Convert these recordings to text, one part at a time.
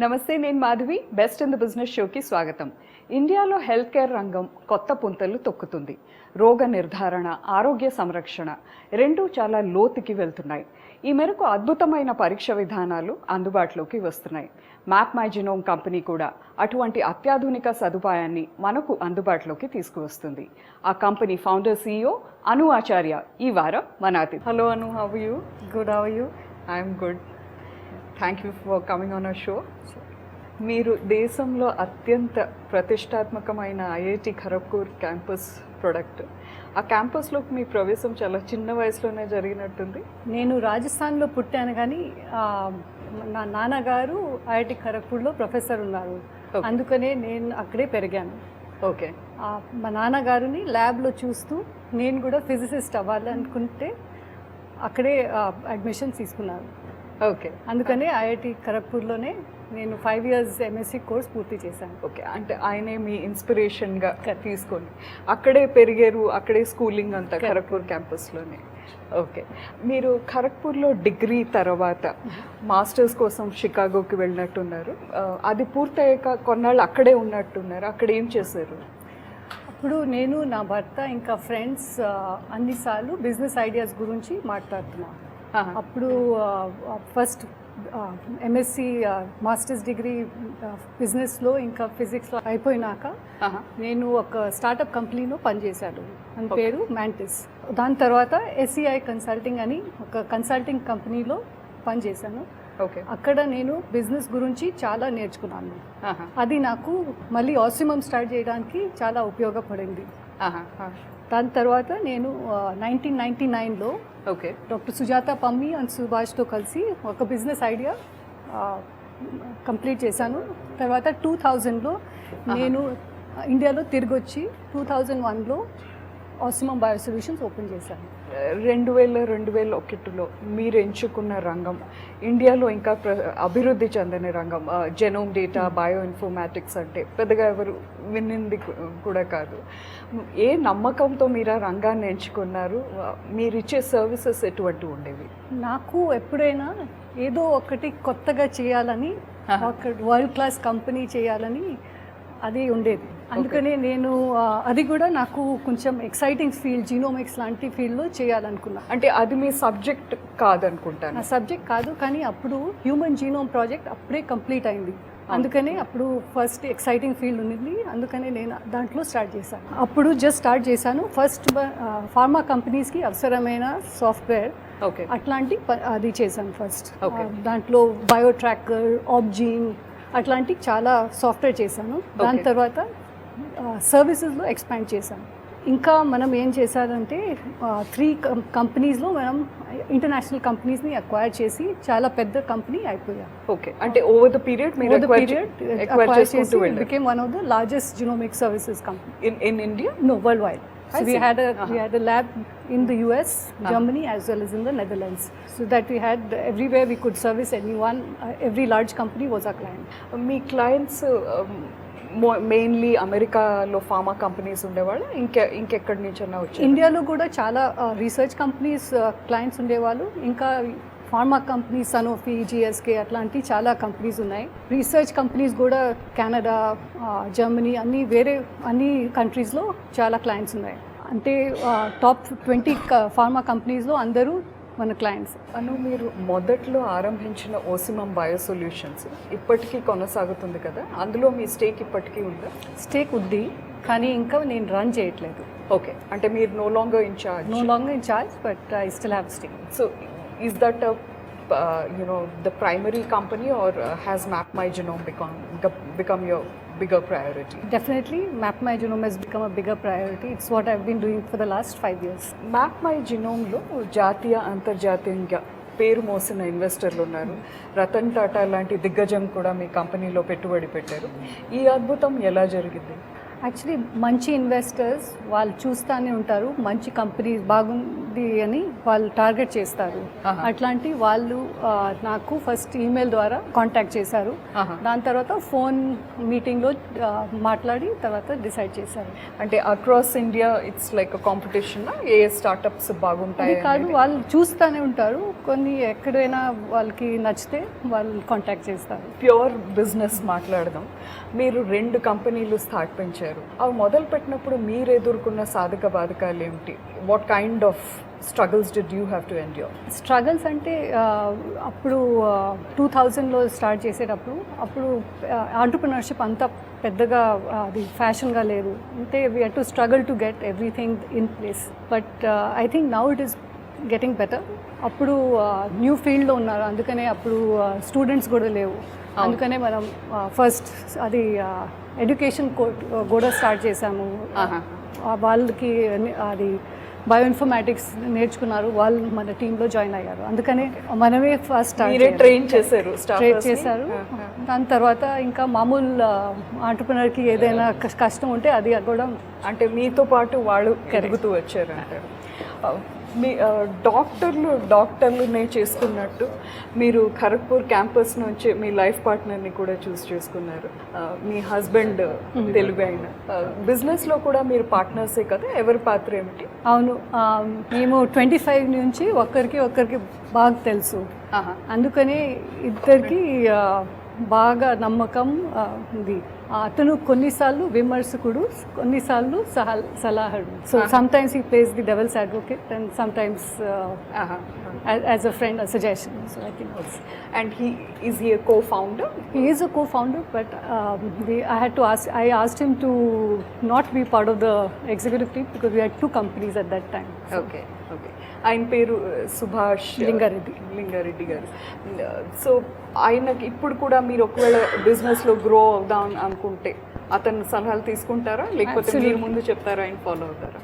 నమస్తే, నేను Madhavi. Best in the business షోకి స్వాగతం. ఇండియాలో హెల్త్ కేర్ రంగం కొత్త పుంతలు తొక్కుతుంది. రోగ నిర్ధారణ, ఆరోగ్య సంరక్షణ రెండూ చాలా లోతుకి వెళ్తున్నాయి. ఈ మేరకు అద్భుతమైన పరీక్ష విధానాలు అందుబాటులోకి వస్తున్నాయి. మ్యాప్మైజినోమ్ కంపెనీ కూడా అటువంటి అత్యాధునిక సదుపాయాన్ని మనకు అందుబాటులోకి తీసుకువస్తుంది. ఆ company founder CEO Anu Acharya ఈ వారం మన అతిథి. Hello Anu, how are you? Good, how are you? I'm good. Thank you for coming on our show. మీరు దేశంలో అత్యంత ప్రతిష్టాత్మకమైన ఐఐటి ఖరగ్పూర్ క్యాంపస్ ప్రొడక్ట్. ఆ క్యాంపస్లోకి మీ ప్రవేశం చాలా చిన్న వయసులోనే జరిగినట్టుంది. నేను రాజస్థాన్లో పుట్టాను, కానీ నా నాన్నగారు ఐఐటి ఖరగ్పూర్లో ప్రొఫెసర్ ఉన్నారు. అందుకనే నేను అక్కడే పెరిగాను. ఓకే. మా నాన్నగారిని ల్యాబ్లో చూస్తూ నేను కూడా ఫిజిసిస్ట్ అవ్వాలనుకుంటే అక్కడే అడ్మిషన్ తీసుకున్నాను. ఓకే. అందుకనే ఐఐటి ఖరగ్పూర్లోనే నేను 5 years MSc కోర్స్ పూర్తి చేశాను. ఓకే, అంటే ఆయనే మీ ఇన్స్పిరేషన్గా తీసుకొని అక్కడే పెరిగారు, అక్కడే స్కూలింగ్ అంతా ఖరగ్పూర్ క్యాంపస్లోనే. ఓకే, మీరు ఖరగ్పూర్లో డిగ్రీ తర్వాత మాస్టర్స్ కోసం షికాగోకి వెళ్ళినట్టున్నారు. అది పూర్తయ్యాక కొన్నాళ్ళు అక్కడే ఉన్నట్టున్నారు. అక్కడ ఏం చేశారు? అప్పుడు నేను, నా భర్త, ఇంకా ఫ్రెండ్స్ అన్నిసార్లు బిజినెస్ ఐడియాస్ గురించి మాట్లాడుతున్నాను. అప్పుడు ఫస్ట్ MSc మాస్టర్స్ డిగ్రీ బిజినెస్లో ఇంకా ఫిజిక్స్లో అయిపోయినాక నేను ఒక స్టార్టప్ కంపెనీలో పనిచేశాను. అని పేరు మ్యాంటిస్. దాని తర్వాత SEI కన్సల్టింగ్ అని ఒక కన్సల్టింగ్ కంపెనీలో పనిచేశాను. ఓకే. అక్కడ నేను బిజినెస్ గురించి చాలా నేర్చుకున్నాను. అది నాకు మళ్ళీ ఆసిమమ్ స్టార్ట్ చేయడానికి చాలా ఉపయోగపడింది. దాని తర్వాత నేను 1999లో okay doctor Sujatha Pammi and సుభాష్తో కలిసి ఒక బిజినెస్ ఐడియా కంప్లీట్ చేశాను. తర్వాత 2000లో నేను ఇండియాలో తిరిగి వచ్చి 2001లో ఆసిమమ్ బయో సొల్యూషన్స్ ఓపెన్ చేశాను. 2001లో మీరు ఎంచుకున్న రంగం ఇండియాలో ఇంకా అభివృద్ధి చెందని రంగం. జెనోమ్ డేటా, బయో ఇన్ఫర్మాటిక్స్ అంటే పెద్దగా ఎవరు వినింది కూడా కాదు. ఏ నమ్మకంతో మీరు ఆ రంగాన్ని ఎంచుకున్నారు? మీరు ఇచ్చే సర్వీసెస్ ఎటువంటి ఉండేవి? నాకు ఎప్పుడైనా ఏదో ఒకటి కొత్తగా చేయాలని, ఒక వరల్డ్ క్లాస్ కంపెనీ చేయాలని అది ఉండేది. అందుకనే నేను అది కూడా నాకు కొంచెం ఎక్సైటింగ్ ఫీల్డ్, జీనోమిక్స్ లాంటి ఫీల్డ్లో చేయాలనుకున్నా. అంటే అది మీ సబ్జెక్ట్ కాదనుకుంటాను. నా సబ్జెక్ట్ కాదు, కానీ అప్పుడు హ్యూమన్ జీనోమ్ ప్రాజెక్ట్ అప్పుడే కంప్లీట్ అయింది. అందుకనే అప్పుడు ఫస్ట్ ఎక్సైటింగ్ ఫీల్డ్ ఉంది. అందుకనే నేను దాంట్లో స్టార్ట్ చేశాను. అప్పుడు జస్ట్ స్టార్ట్ చేశాను. ఫస్ట్ ఫార్మా కంపెనీస్కి అవసరమైన సాఫ్ట్వేర్ అట్లాంటి అది చేశాను ఫస్ట్. దాంట్లో బయో ట్రాకర్, ఆబ్జీన్ అట్లాంటి చాలా సాఫ్ట్వేర్ చేశాను. దాని తర్వాత సర్వీసెస్లో ఎక్స్పాండ్ చేశాను. ఇంకా మనం ఏం చేశారంటే 3 కంపెనీస్లో మనం ఇంటర్నేషనల్ కంపెనీస్ని అక్వైర్ చేసి చాలా పెద్ద కంపెనీ అయిపోయాం. ఓకే, అంటే over the period became one of the largest genomic services company in India? No, worldwide. So we had a lab in the US, Germany, as well as in the Netherlands, so that we had everywhere we could service anyone. Every large company was our client. Me clients mainly అమెరికాలో pharma companies ఉండేవాళ్ళు, ఇంకెక్కడి నుంచన్నా వచ్చి? ఇండియాలో కూడా చాలా research companies clients ఉండేవాళ్ళు. ఇంకా pharma companies, Sanofi, GSK అట్లాంటి చాలా కంపెనీస్ ఉన్నాయి. రీసెర్చ్ కంపెనీస్ కూడా కెనడా, జర్మనీ అన్ని కంట్రీస్లో చాలా క్లయింట్స్ ఉన్నాయి. అంటే టాప్ 20 ఫార్మా కంపెనీస్లో అందరూ మన క్లయింట్స్. మీరు మొదట్లో ఆరంభించిన ఓసిమమ్ బయో సొల్యూషన్స్ ఇప్పటికీ కొనసాగుతుంది కదా, అందులో మీ స్టేక్ ఇప్పటికీ ఉందా? స్టేక్ ఉంది, కానీ ఇంకా నేను రన్ చేయట్లేదు. ఓకే, అంటే మీరు no longer in charge? But I still have stake. So is that the primary company, or has Mapmygenome become your bigger priority? Definitely, Mapmygenome has become a bigger priority. It's what I've been doing for the last 5 years. Mapmygenomలో జాతీయ, అంతర్జాతీయంగా పేరు మోసిన ఇన్వెస్టర్లు ఉన్నారు. రతన్ టాటా లాంటి దిగ్గజం కూడా మీ కంపెనీలో పెట్టుబడి పెట్టారు. ఈ అద్భుతం ఎలా జరిగింది? యాక్చువల్లీ మంచి ఇన్వెస్టర్స్ వాళ్ళు చూస్తూనే ఉంటారు, మంచి కంపెనీస్ బాగుంది అని వాళ్ళు టార్గెట్ చేస్తారు. అట్లాంటి వాళ్ళు నాకు ఫస్ట్ ఈమెయిల్ ద్వారా కాంటాక్ట్ చేశారు. దాని తర్వాత ఫోన్ మీటింగ్లో మాట్లాడి తర్వాత డిసైడ్ చేశారు. అంటే across India it's like competition, A startups బాగుంటాయి కాదు, వాళ్ళు చూస్తూనే ఉంటారు. కొన్ని ఎక్కడైనా వాళ్ళకి నచ్చితే వాళ్ళు కాంటాక్ట్ చేస్తారు. ప్యూర్ బిజినెస్ మాట్లాడదాం. మీరు 2 కంపెనీలు స్థాపించారు. అవి మొదలు పెట్టినప్పుడు మీరు ఎదుర్కొన్న సాధక బాధకాలు ఏమిటి? What kind of struggles did you have to endure? Struggles అంటే అప్పుడు 2000లో స్టార్ట్ చేసేటప్పుడు అప్పుడు ఆంటర్ప్రినర్షిప్ అంతా పెద్దగా అది ఫ్యాషన్గా లేదు. అంటే we had to struggle to get everything in place. But I think now it is getting better. అప్పుడు న్యూ ఫీల్డ్లో ఉన్నారు, అందుకనే అప్పుడు స్టూడెంట్స్ కూడా లేవు. అందుకనే మనం ఫస్ట్ అది ఎడ్యుకేషన్ కూడా స్టార్ట్ చేశాము. వాళ్ళకి అది బయోఇన్ఫర్మాటిక్స్ నేర్చుకున్నారు, వాళ్ళు మన టీంలో జాయిన్ అయ్యారు. అందుకనే మనమే ఫస్ట్ ట్రైన్ చేశారు. దాని తర్వాత ఇంకా మామూలు ఆంటర్ప్రినర్కి ఏదైనా కష్టం ఉంటే అది కూడా అంటే మీతో పాటు వాళ్ళు ఎదుగుతూ వచ్చారు. మీ డాక్టర్లునే చేసుకున్నట్టు మీరు ఖరగ్పూర్ క్యాంపస్ నుంచి మీ లైఫ్ పార్ట్నర్ని కూడా చేసుకున్నారు. మీ హస్బెండ్ తెలుగు అయిన బిజినెస్లో కూడా మీరు పార్ట్నర్సే కదా, ఎవరి పాత్ర ఏమిటి? అవును, మేము 25 నుంచి ఒకరికి బాగా తెలుసు. అందుకని ఇద్దరికి బాగా నమ్మకం ఉంది. అతను కొన్నిసార్లు విమర్శకుడు, కొన్నిసార్లు సలహాడు. So sometimes he plays the devil's advocate and sometimes as a friend, a suggestion. So I think and is he a co-founder? He is a co-founder, but I asked him to not be part of the executive team because we had 2 companies at that time. So. Okay. ఆయన పేరు సుభాష్ లింగారెడ్డి గారు. So ఆయనకి ఇప్పుడు కూడా మీరు ఒకవేళ బిజినెస్లో grow అవుదాం అనుకుంటే అతను సలహాలు తీసుకుంటారా, లేకపోతే మీరు ముందు చెప్తారా, ఆయన ఫాలో అవుతారా?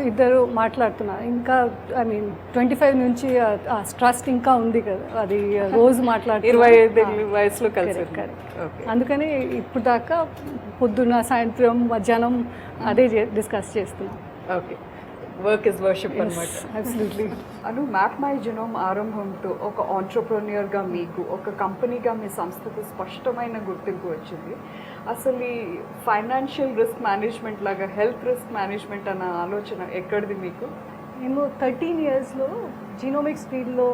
ఇద్దరు మాట్లాడుతున్నారు. ఇంకా ఐ మీన్ 25 నుంచి ట్రస్ట్ ఇంకా ఉంది కదా, అది రోజు మాట్లాడుతున్నారు. 25 వయసులో కలిసి. అందుకని ఇప్పుడు దాకా పొద్దున్న సాయంత్రం మధ్యాహ్నం అదే డిస్కస్ చేస్తున్నాం. ఓకే, వర్క్ ఇస్ వర్షిప్ అన్నమాట. అబ్సల్యూట్లీ. అను, మ్యాప్మైజెనోమ్ ఆరంభంతో ఒక ఆంట్రప్రెన్యూర్గా మీకు, ఒక కంపెనీగా మీ సంస్థకు స్పష్టమైన గుర్తింపు వచ్చింది. అసలు ఈ ఫైనాన్షియల్ రిస్క్ మేనేజ్మెంట్ లాగా హెల్త్ రిస్క్ మేనేజ్మెంట్ అన్న ఆలోచన ఎక్కడిది మీకు? మేము 13 ఇయర్స్లో జీనోమిక్స్ ఫీల్డ్లో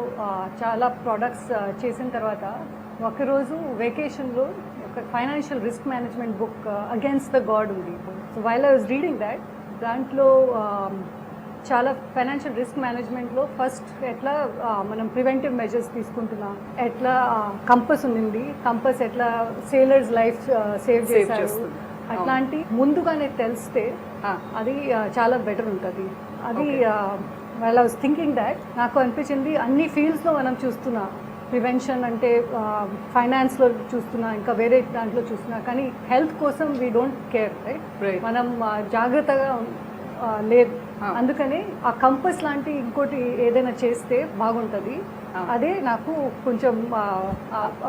చాలా ప్రోడక్ట్స్ చేసిన తర్వాత ఒకరోజు వెకేషన్లో ఒక financial risk management book against the god ఉంది. So while I was reading that, దాంట్లో చాలా ఫైనాన్షియల్ రిస్క్ మేనేజ్మెంట్లో ఫస్ట్ ఎట్లా మనం ప్రివెంటివ్ మెజర్స్ తీసుకుంటున్నాం, ఎట్లా కంపస్ ఉంది, కంపస్ ఎట్లా సేలర్స్ లైఫ్ సేవ్ చేశారు, అట్లాంటి ముందుగానే తెలిస్తే అది చాలా బెటర్ ఉంటుంది. అది ఐ వాజ్ థింకింగ్ దాట్, నాకు అనిపించింది అన్ని ఫీల్డ్స్లో మనం చూస్తున్నాం. ప్రివెన్షన్ అంటే ఫైనాన్స్లో చూస్తున్నా, ఇంకా వేరే దాంట్లో చూస్తున్నా, కానీ హెల్త్ కోసం వీ డోంట్ కేర్, రైట్? మనం జాగ్రత్తగా లేదు. అందుకని ఆ కంపస్ లాంటి ఇంకోటి ఏదైనా చేస్తే బాగుంటుంది. అదే నాకు కొంచెం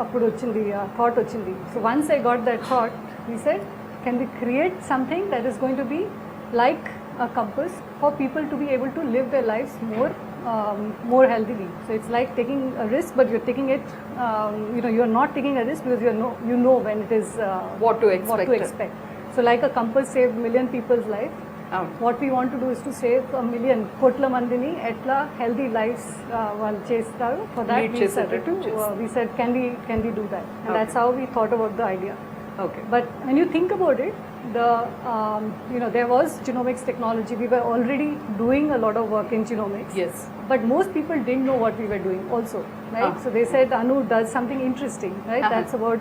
అప్పుడు వచ్చింది, థాట్ వచ్చింది. So once I got that thought, we said can we create something that is going to be like a compass for people to be able to live their lives more healthily. So it's like taking a risk, but you're taking it, you're not taking a risk because you know when it is what to expect. So like a compass saved 1 million people's life. What we want to do is to save 1 million kotla mandini etla healthy lives వాళ్ళు చేస్తారు. For that we said can we do that, and that's how we thought about the idea. Okay. But when you think about it, there was genomics technology. We were already doing a lot of work in genomics. Yes. But most people didn't know what we were doing also, right? So they said, Anu does something interesting, right? That's about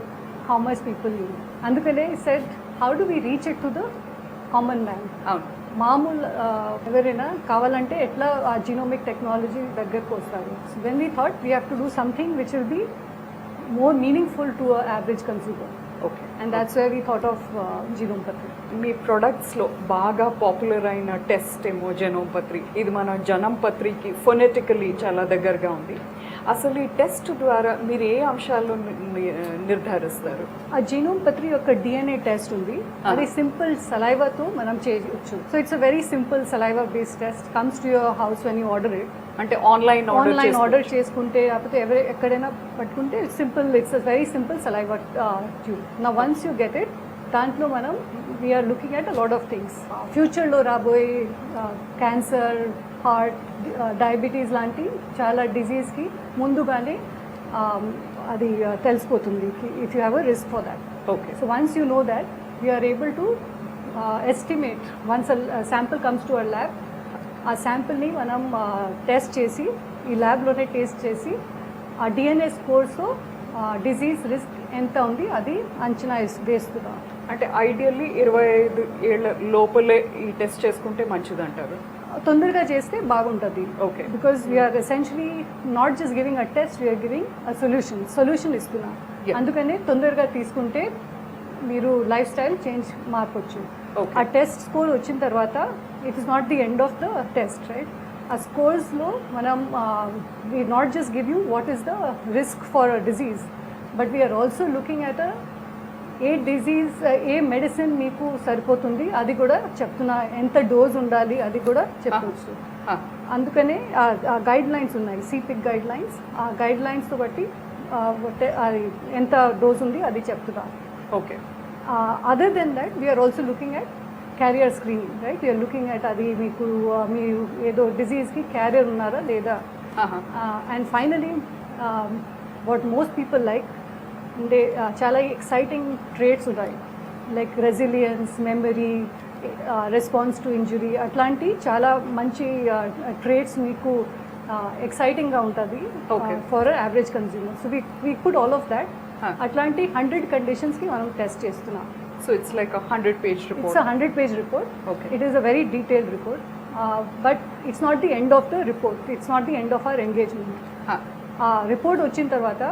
how much people knew. Andukane said, how do we reach it to the common man. మామూలు ఎవరైనా కావాలంటే ఎట్లా ఆ genomic technology దగ్గరకు వస్తారు. When we thought we have to do something which will be more meaningful to a average consumer. Okay, and that's where we thought of Genomepatri. మీ ప్రొడక్ట్స్లో బాగా పాపులర్ అయిన టెస్ట్ ఏమో జనోంపత్రి. ఇది మన జనంపత్రికి ఫొనెటికలీ చాలా దగ్గరగా ఉంది. అసలు ఈ టెస్ట్ ద్వారా మీరు ఏ అంశాలను నిర్ధారిస్తారు? ఆ జీనోమ్ పత్రి యొక్క డిఎన్ఏ టెస్ట్ ఉంది, అది సింపుల్ సలైవాతో మనం చేయొచ్చు. So it's a very simple saliva based test, comes to your house when you order it. అంటే ఆన్లైన్ ఆర్డర్ చేసుకుంటే లేకపోతే ఎక్కడైనా పట్టుకుంటే simple, it's a very simple saliva tube. నా వన్స్ యూ గెట్ ఇట్, దాంట్లో మనం we're looking at a lot of things. ఫ్యూచర్లో రాబోయే క్యాన్సర్, హార్ట్, డయాబెటీస్ లాంటి చాలా డిజీజ్కి ముందుగానే అది తెలిసిపోతుంది if you have a risk for that. Okay. So once you know that, we're able to estimate. Once sample comes to our lab, ఆ శాంపుల్ని మనం టెస్ట్ చేసి, ఈ ల్యాబ్లోనే టెస్ట్ చేసి, ఆ డిఎన్ఏ స్కోర్స్తో డిజీజ్ రిస్క్ ఎంత ఉంది అది అంచనా వేస్తున్నాం. అంటే ఐడియల్లీ 25 ఏళ్ళ లోపలే ఈ టెస్ట్ చేసుకుంటే మంచిది అంటారు? తొందరగా చేస్తే బాగుంటుంది. Okay. Because we're essentially not just giving a test, we're giving a solution ఇస్తున్నాం. అందుకనే తొందరగా తీసుకుంటే మీరు లైఫ్ స్టైల్ చేంజ్ మార్పొచ్చు. ఆ టెస్ట్ స్కోర్ వచ్చిన తర్వాత it is not the end of the test, right? ఆ స్కోర్స్లో మనం we not just give you what is the risk for a disease, but we're also looking at ఏ disease, ఏ medicine మీకు సరిపోతుంది అది కూడా చెప్తున్నా, ఎంత డోస్ ఉండాలి అది కూడా చెప్పవచ్చు. అందుకనే ఆ గైడ్ లైన్స్ ఉన్నాయి, సిపిక్ గైడ్ లైన్స్. ఆ గైడ్ లైన్స్తో బట్టి అది ఎంత డోస్ ఉంది అది చెప్తున్నా. Okay. Other then that we're also looking at carrier screening, right? We're looking at అది మీకు మీరు ఏదో డిజీజ్కి క్యారియర్ ఉన్నారా లేదా. And finally what most people like, అంటే చాలా ఎక్సైటింగ్ ట్రేట్స్ ఉన్నాయి, like resilience, memory, response to injury, అట్లాంటి చాలా మంచి ట్రేట్స్ మీకు ఎక్సైటింగ్గా ఉంటుంది for average consumer. So we put all of that. అట్లాంటి 100 కండిషన్స్కి మనం టెస్ట్ చేస్తున్నాం. So it's like a 100-page report. It's a 100-page report. Okay. It is a very detailed report, but it's not the end of the report. It's not the end of our engagement. Report వచ్చిన తర్వాత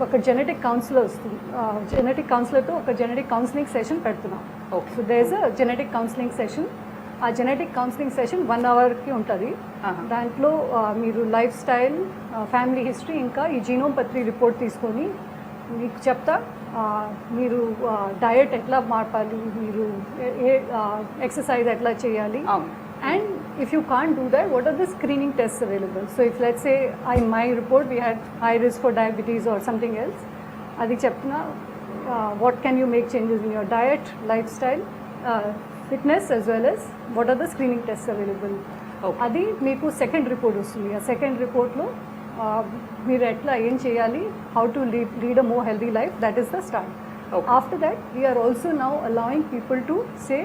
ఒక genetic counsellor వస్తుంది, genetic కౌన్సిలర్తో ఒక genetic counselling session పెడుతున్నాం. So there is a genetic counselling session. ఆ genetic counselling session 1 అవర్కి ఉంటుంది. దాంట్లో మీరు లైఫ్ స్టైల్, ఫ్యామిలీ హిస్టరీ, ఇంకా ఈ జీనోమ్ పత్రి రిపోర్ట్ తీసుకొని మీకు చెప్తా మీరు డయట్ ఎట్లా మార్పాలి, మీరు ఏ ఎక్సర్సైజ్ ఎట్లా చేయాలి, and if you can't do that, what are the screening test available. So if let's say in my report we had high risk for diabetes or something else, అది చెప్తున్నా what can you make changes in your diet, lifestyle, fitness, as well as what are the screening tests available. అది మీకు second report వస్తుంది. ఆ second రిపోర్ట్లో మీరు ఎట్లా ఏం చేయాలి, how to lead a more healthy life, that is the start. After that we're also now allowing people to say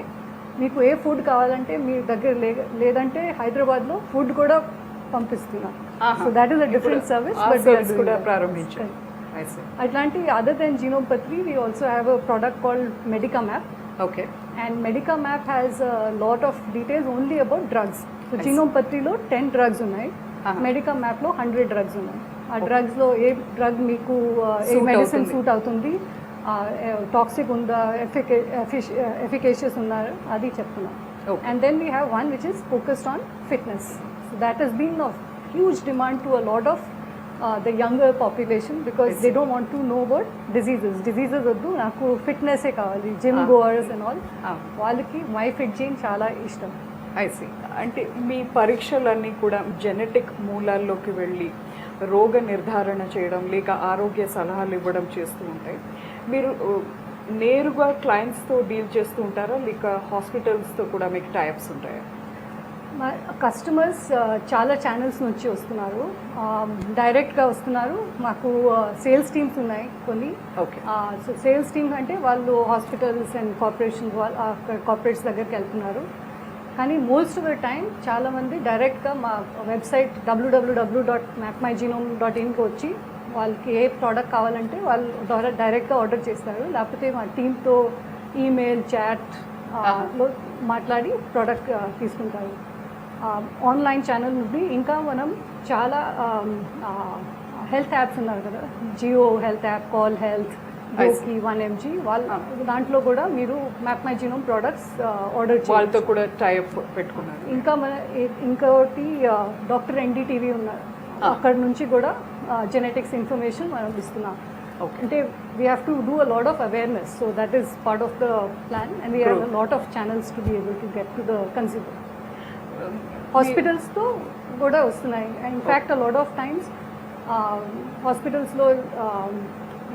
మీకు ఏ ఫుడ్ కావాలంటే మీ దగ్గర లేదంటే హైదరాబాద్లో ఫుడ్ కూడా పంపిస్తున్నాం. So that is a different service, but కూడా ప్రారంభించారు. అట్లాంటి other than Genomepatri we also have a product called Medicamap. Okay. And Medicamap has a lot of details only about drugs. So Genome Patrilo 10 drugs ఉన్నాయి, Medicamapలో 100 drugs ఉన్నాయి. ఆ డ్రగ్స్లో ఏ drug మీకు ఏ medicine suit అవుతుంది, టాక్సిక్ ఉందా, ఎఫికేషియస్ ఉన్నారు, అది చెప్తున్నాం. And then we have one which is focused on fitness. So that has been of huge demand to a lot of the younger population, because they don't want to know about diseases వద్దు, నాకు ఫిట్నెస్సే కావాలి, gym goers and all, వాళ్ళకి my fit gene చాలా ఇష్టం. I see. అంటే మీ పరీక్షలన్నీ కూడా జెనెటిక్ మూలాల్లోకి వెళ్ళి రోగ నిర్ధారణ చేయడం, లేక ఆరోగ్య సలహాలు ఇవ్వడం చేస్తూ ఉంటాయి. మీరు నేరుగా క్లయింట్స్తో డీల్ చేస్తూ ఉంటారా, లేక హాస్పిటల్స్తో కూడా మీకు టైప్స్ ఉంటాయా? కస్టమర్స్ చాలా ఛానల్స్ నుంచి వస్తున్నారు, డైరెక్ట్గా వస్తున్నారు. మాకు సేల్స్ టీమ్స్ ఉన్నాయి కొన్ని. సో సేల్స్ టీమ్ అంటే వాళ్ళు హాస్పిటల్స్ అండ్ కార్పొరేట్స్ దగ్గరికి వెళ్తున్నారు. కానీ మోస్ట్ ఆఫ్ ద టైం చాలామంది డైరెక్ట్గా మా వెబ్సైట్ www.mapmygenome.inకి వచ్చి వాళ్ళకి ఏ ప్రోడక్ట్ కావాలంటే వాళ్ళు డైరెక్ట్గా ఆర్డర్ చేస్తారు, లేకపోతే మా టీంతో ఈమెయిల్, చాట్లో మాట్లాడి ప్రోడక్ట్ తీసుకుంటారు. ఆన్లైన్ ఛానల్ నుండి ఇంకా మనం చాలా హెల్త్ యాప్స్ ఉన్నారు కదా, Jio health app, call health, GOQii, 1mg, వాళ్ళ దాంట్లో కూడా మీరు మ్యాప్మైజినోమ్ ప్రోడక్ట్స్ ఆర్డర్ చేయాలి. వాళ్ళతో కూడా టైప్ పెట్టుకున్నారు. ఇంకా ఇంకోటి డాక్టర్ NDTV ఉన్నారు, అక్కడ నుంచి కూడా జెనెటిక్స్ ఇన్ఫర్మేషన్ మనం ఇస్తున్నాం. Okay. అంటే we have to do a lot of awareness, so that is part of the plan and we have a lot of channels to be able to get to the consumer. హాస్పిటల్స్తో కూడా వస్తున్నాయి. In fact a lot of times హాస్పిటల్స్లో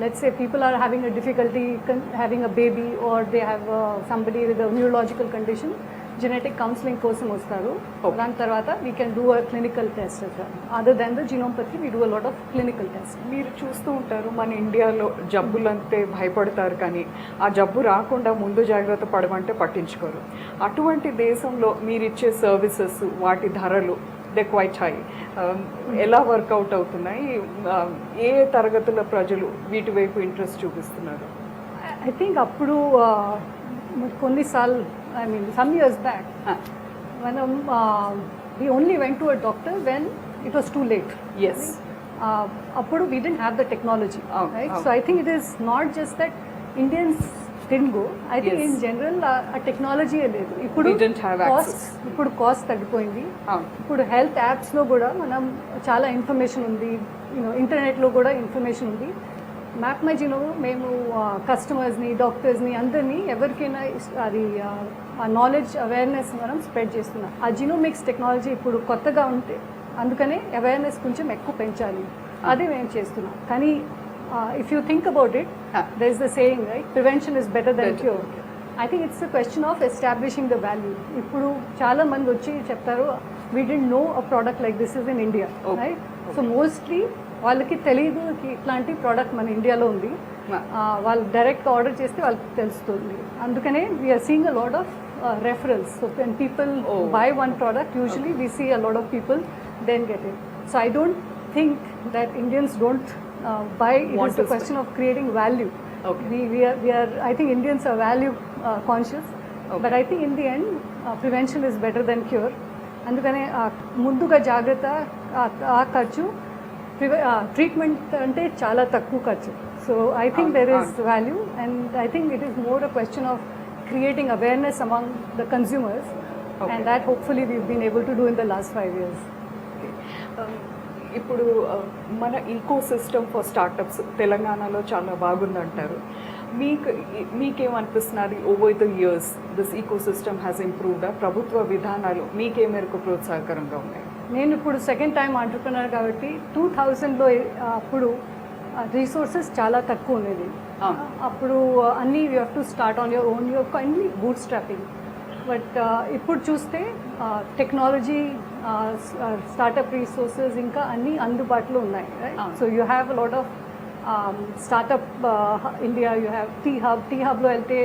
let's say people are having a difficulty having a baby or they have somebody with a neurological condition, genetic counseling కోసం వస్తారు. దాని తర్వాత we can do a clinical test as well. Other than the genome pathy, we do a lot of clinical tests. మీరు చూస్తూ ఉంటారు మన ఇండియాలో జబ్బులంటే భయపడతారు, కానీ ఆ జబ్బు రాకుండా ముందు జాగ్రత్త పడమంటే పట్టించుకోరు. అటువంటి దేశంలో మీరు ఇచ్చే సర్వీసెస్, వాటి ధరలు దే క్వైట్ హై. ఎలా వర్కౌట్ అవుతున్నాయి? ఏ తరగతుల ప్రజలు వీటి వైపు ఇంట్రెస్ట్ చూపిస్తున్నారు? ఐ థింక్ అప్పుడు కొన్నిసార్లు, I mean some years back, మనం we only went to a doctor when it was too late. Yes. అప్పుడు we didn't have the technology, right? Oh. So I think it is not just that Indians didn't go. I think Yes. in general a technology లేదు. ఇప్పుడు We didn't have access. ఇప్పుడు cost తగ్గిపోయింది. అవును. ఇప్పుడు health యాప్స్లో కూడా మనం చాలా ఇన్ఫర్మేషన్ ఉంది, ఇంటర్నెట్లో కూడా ఇన్ఫర్మేషన్ ఉంది. మ్యాప్మైజినోమ్ మేము కస్టమర్స్ని, డాక్టర్స్ని, అందరినీ ఎవరికైనా అది ఆ నాలెడ్జ్ అవేర్నెస్ మనం స్ప్రెడ్ చేస్తున్నాం. ఆ జినోమిక్స్ టెక్నాలజీ ఇప్పుడు కొత్తగా ఉంటే అందుకనే అవేర్నెస్ కొంచెం ఎక్కువ పెంచాలి, అదే మేము చేస్తున్నాం. కానీ if you think about it, there is the saying, right, prevention is better than cure. I think it's a question of establishing the value. ఇప్పుడు చాలా మంది వచ్చి చెప్తారు, we didn't know a product like this is in India, right? So mostly వాళ్ళకి తెలియదు ఇట్లాంటి product మన ఇండియాలో ఉంది. వాళ్ళు డైరెక్ట్ ఆర్డర్ చేస్తే వాళ్ళకి తెలుస్తుంది. అందుకనే we're seeing a lot of referrals. So when people buy one product, usually we see a lot of people then get it. So I don't think that Indians don't buy. It is a question of creating value. Okay. We are I think Indians are value conscious. Okay. But I think in the end prevention is better than cure. అందుకనే ముందుగా జాగ్రత్త, ఆ ఖర్చు, treatment అంటే చాలా తక్కువ ఖర్చు. So I think there is value and I think it is more a question of creating awareness among the consumers, and that hopefully we been able to do in the last 5 years. ఇప్పుడు మన eco system for startups తెలంగాణలో చాలా బాగుందంటారు. మీకేమనిపిస్తున్నది? Over the years this ecosystem has improved. ప్రభుత్వ విధానాలు మీకే మేరకు ప్రోత్సాహకరంగా ఉన్నాయి? నేను ఇప్పుడు సెకండ్ టైం ఆంటర్ప్రెనర్ కాబట్టి 2000లో అప్పుడు రిసోర్సెస్ చాలా తక్కువ ఉండేది. అప్పుడు అన్నీ you have to start on your own, you have అన్ని బూట్ స్ట్రాపింగ్. బట్ ఇప్పుడు చూస్తే టెక్నాలజీ, స్టార్టప్ రీసోర్సెస్ ఇంకా అన్నీ అందుబాటులో ఉన్నాయి, right? So you have a lot of startup India, you have T హబ్లో వెళ్తే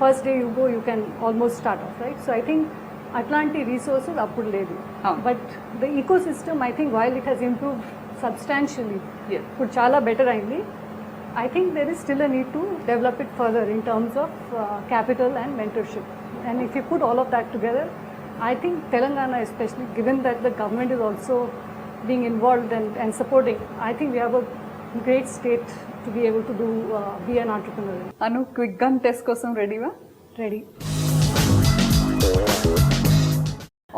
first day you go, you can almost start off, right? So I think అట్లాంటి resources అప్పుడు లేదు. But the ecosystem I think while it has improved substantially, ఇప్పుడు చాలా better అయింది. I think there is still a need to develop it further in terms of capital and mentorship. And if you put all of that together, I think Telangana, especially given that the government is also being involved and supporting, I think we have a great state to be able to be an entrepreneur. Anu, quick gun test kosam ready-va? Ready.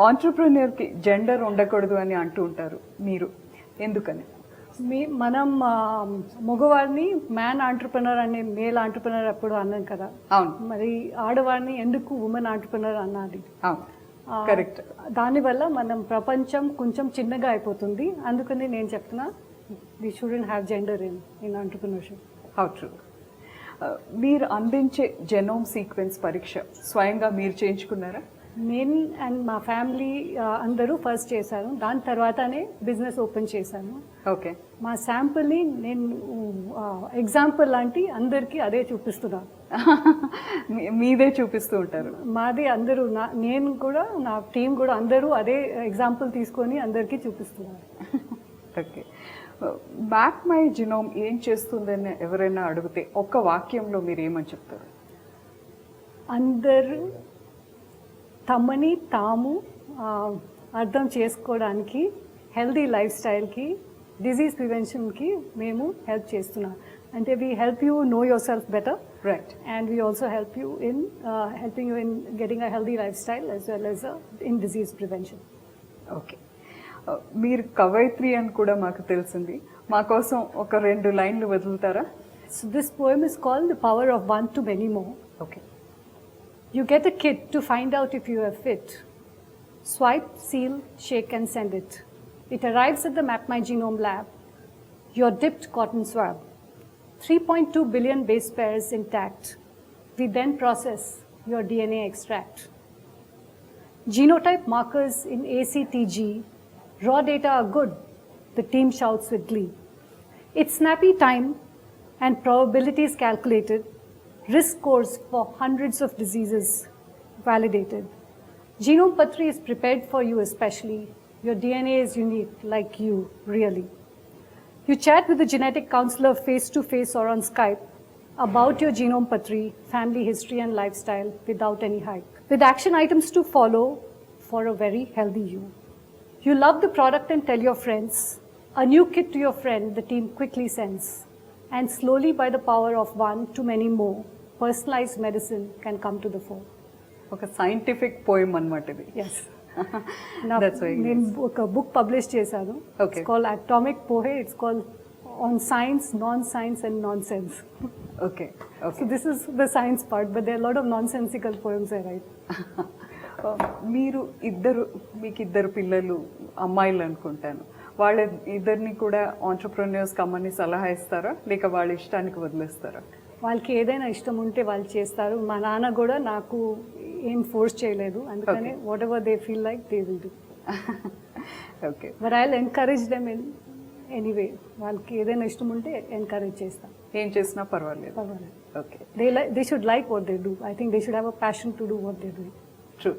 Entrepreneur కి gender ఉండకూడదు అని అంటూ ఉంటారు, మీరు ఎందుకని? మనం మగవాడిని man entrepreneur అని, male entrepreneur అప్పుడు అన్నాం కదా. అవును. మరి ఆడవాడిని ఎందుకు ఉమెన్ ఆంటర్ప్రెనర్ అన్నది? కరెక్ట్. దానివల్ల మనం ప్రపంచం కొంచెం చిన్నగా అయిపోతుంది. అందుకని నేను చెప్తున్నా, we shouldn't have gender in entrepreneurship. How true. మీరు అందించే జెనోమ్ సీక్వెన్స్ పరీక్ష స్వయంగా మీరు చేయించుకున్నారా? నేను అండ్ మా ఫ్యామిలీ అందరూ ఫస్ట్ చేశాను, దాని తర్వాతనే బిజినెస్ ఓపెన్ చేశాను. ఓకే. మా శాంపుల్ని నేను ఎగ్జాంపుల్ లాంటి అందరికీ అదే చూపిస్తున్నాను. మీదే చూపిస్తూ ఉంటారు? మాది అందరూ, నేను కూడా నా టీం కూడా అందరూ అదే ఎగ్జాంపుల్ తీసుకొని అందరికీ చూపిస్తున్నారు. ఓకే. మ్యాప్మైజినోమ్ ఏం చేస్తుందని ఎవరైనా అడిగితే ఒక్క వాక్యంలో మీరు ఏమని చెప్తారు? అందరూ తమని తాము అర్థం చేసుకోవడానికి, హెల్దీ లైఫ్ స్టైల్కి, డిజీజ్ ప్రివెన్షన్కి మేము హెల్ప్ చేస్తున్నాం. అంటే we help you know your self better, right? And we also help you in helping you in getting a healthy life style as well as in disease prevention. Okay. మీరు కవయిత్రి అని కూడా మాకు తెలిసింది. మా కోసం ఒక 2 లైన్లు వదులుతారా? So this poem is called The Power of One to Many More. Okay. You get a kit to find out if you are fit. Swipe, seal, shake and send it. It arrives at the Mapmygenome lab. Your dipped cotton swab. 3.2 billion base pairs intact. We then process your DNA extract. Genotype markers in ACTG. Raw data are good. The team shouts with glee. It's snappy time and probabilities calculated. Risk scores for hundreds of diseases validated. Genome Patri is prepared for you especially. Your DNA is unique like you, really. You chat with a genetic counselor face to face or on Skype about your Genome Patri, family history and lifestyle without any hype. With action items to follow for a very healthy you. You love the product and tell your friends. A new kit to your friend the team quickly sends. And slowly by the power of one to many more, personalized medicine can come to the fore. ఒక scientific poem అన్నమాట ఇది. Yes. That's very నేను ఒక book publish చేశాను. Okay. It's called Atomic Pohe. It's called On Science, Non-Science and Nonsense. Okay. So okay. this is the science part, but there are a lot of nonsensical poems I write. మీరు మీకు ఇద్దరు పిల్లలు అమ్మాయిలు అనుకుంటాను. వాళ్ళ ఇద్దరిని కూడా ఆంటర్ప్రెన్యూర్స్ కమ్మని సలహా ఇస్తారా లేక వాళ్ళ ఇష్టానికి వదిలేస్తారా? వాళ్ళకి ఏదైనా ఇష్టం ఉంటే వాళ్ళు చేస్తారు. మా నాన్న కూడా నాకు ఏం ఫోర్స్ చేయలేదు, అందుకని what ever they feel like they will do. Okay. But I will encourage them in anyway. వాళ్ళకి ఏదైనా ఇష్టం ఉంటే ఎంకరేజ్ చేస్తాం. ఏం చేసినా పర్వాలేదు. పర్వాలేదు. Okay. They should like what they do. I think they should have a passion to do what they do. True.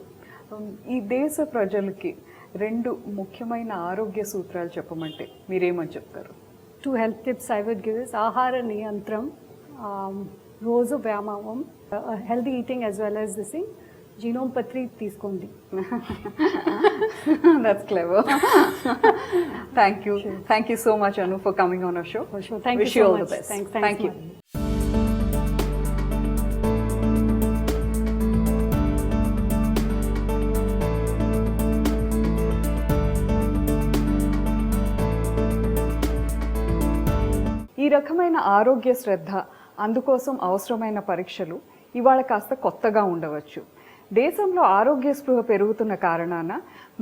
ఈ దేశ ప్రజలకి 2 ముఖ్యమైన ఆరోగ్య సూత్రాలు చెప్పమంటే మీరేమని చెప్తారు? 2 health tips I would give is ఆహార నియంత్రం, రోజు వ్యాయామం, healthy eating as well as this thing. Genomepatri తీసుకోండి. That's clever. Thank you so much, Anu, for coming on our show. For sure. Thank Wish you so all much. the best. Thanks, Thank you. Mari. ఈ రకమైన ఆరోగ్య శ్రద్ధ, అందుకోసం అవసరమైన పరీక్షలు ఇవాళ కాస్త కొత్తగా ఉండవచ్చు. దేశంలో ఆరోగ్య స్పృహ పెరుగుతున్న కారణాన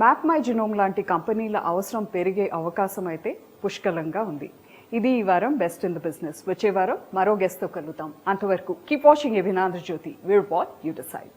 మ్యాప్మైజినోమ్ లాంటి కంపెనీల అవసరం పెరిగే అవకాశం అయితే పుష్కలంగా ఉంది. ఇది ఈ వారం బెస్ట్ ఇన్ ద బిజినెస్. వచ్చే వారం మరో గెస్ట్తో కలుద్దాం. అంతవరకు keep watching ABN Andhra Jyothy. Where what you decide.